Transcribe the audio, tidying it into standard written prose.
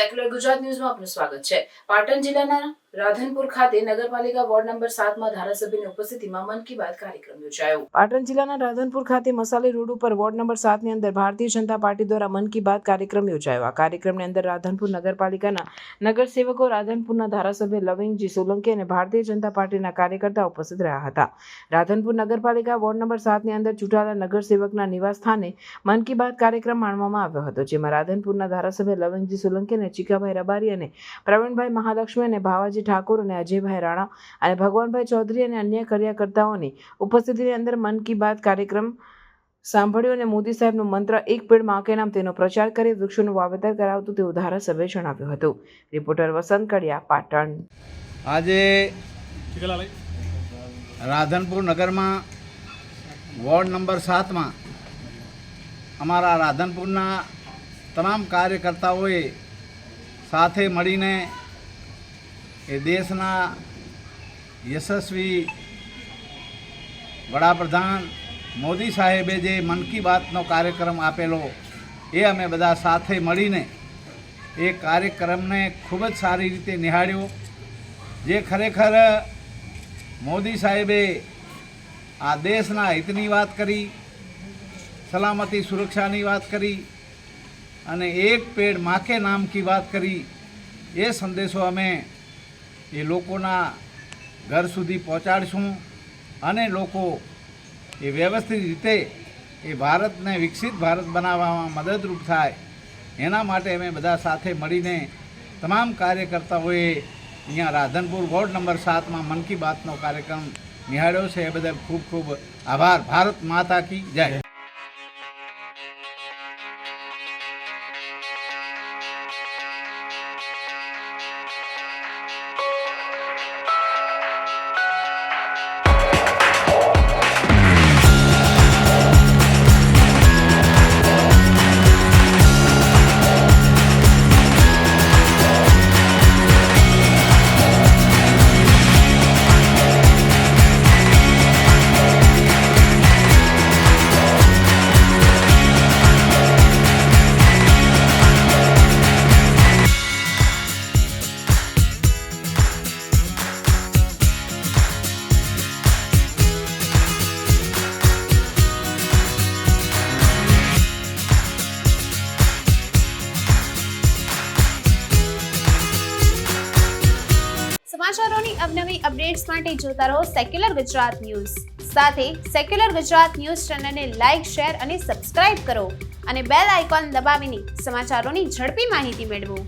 Secular Gujarat ન્યૂઝમાં આપનું સ્વાગત છે। પાટણ જિલ્લાના રાધનપુર ખાતે નગરપાલિકા વોર્ડ નંબર 7માં ધારાસભ્યની ઉપસ્થિતિમાં મન કી બાત કાર્યક્રમ યોજાયો। પાટણ જિલ્લાના રાધનપુર ખાતે મસાલી રોડ ઉપર વોર્ડ નંબર 7ની અંદર ભારતીય જનતા પાર્ટી દ્વારા મન કી બાત કાર્યક્રમ યોજાયો। આ કાર્યક્રમની અંદર રાધનપુર નગરપાલિકાના નગરસેવકો, રાધનપુરના ધારાસભ્ય લવિંગજી સોલંકી અને ભારતીય જનતા પાર્ટીના કાર્યકર્તાઓ ઉપસ્થિત રહ્યા હતા। રાધનપુર નગરપાલિકા વોર્ડ નંબર 7ની અંદર ચૂંટાયેલા નગરસેવકના નિવાસ સ્થાને મન કી બાત કાર્યક્રમ માણવામાં આવ્યો હતો, જેમાં રાધનપુરના ધારાસભ્ય લવિંગજી સોલંકી અને ચીકાભાઈ રબારી અને પ્રવીણભાઈ મહાલક્ષ્મી અને ભાવાજી ઠાકોર અને અજયભાઈ રાણા અને ભગવાનભાઈ ચૌધરી અને અન્ય કાર્યકર્તાઓની ઉપસ્થિતિની અંદર મન કી બાત કાર્યક્રમ સાંભળ્યો અને મોદી સાહેબનો મંત્ર એક પેડ માં કે નામ તેનો પ્રચાર કરી વૃક્ષોનું વાવેતર કરાવતું તેવું ધારાસભ્યએ જણાવ્યું હતું। રિપોર્ટર વસંત કડિયા, પાટણ। આજે રાધનપુર નગરમાં વોર્ડ નંબર 7માં અમારા રાધનપુરના તમામ કાર્યકર્તાઓએ સાથે મળીને એ દેશના યશસ્વી વડાપ્રધાન મોદી સાહેબે જે મન કી બાતનો કાર્યક્રમ આપેલો એ અમે બધા સાથે મળીને એ કાર્યક્રમને ખૂબ જ સારી રીતે નિહાળ્યો। જે ખરેખર મોદી સાહેબે આ દેશના હિતની વાત કરી, સલામતી સુરક્ષાની વાત કરી અને એક પેડ માં કે નામ કી વાત કરી। એ સંદેશો અમે એ લોકોના ઘર સુધી પહોંચાડશું અને લોકો એ વ્યવસ્થિત રીતે એ ભારતને વિકસિત ભારત બનાવવામાં મદદરૂપ થાય એના માટે અમે બધા સાથે મળીને તમામ કાર્યકર્તાઓએ અહીંયા રાધનપુર વોર્ડ નંબર 7માં મન કી બાતનો કાર્યક્રમ નિહાળ્યો છે। એ બદલ ખૂબ ખૂબ આભાર। ભારત માતા કી જય। સમાચારોની અવનવી અપડેટ્સ માટે જોતા રહો સેક્યુલર ગુજરાત ન્યૂઝ। સાથે સેક્યુલર ગુજરાત ન્યૂઝ ચેનલને લાઇક, શેર અને સબસ્ક્રાઇબ કરો અને બેલ આઇકોન દબાવીને સમાચારોની ઝડપી માહિતી મેળવો।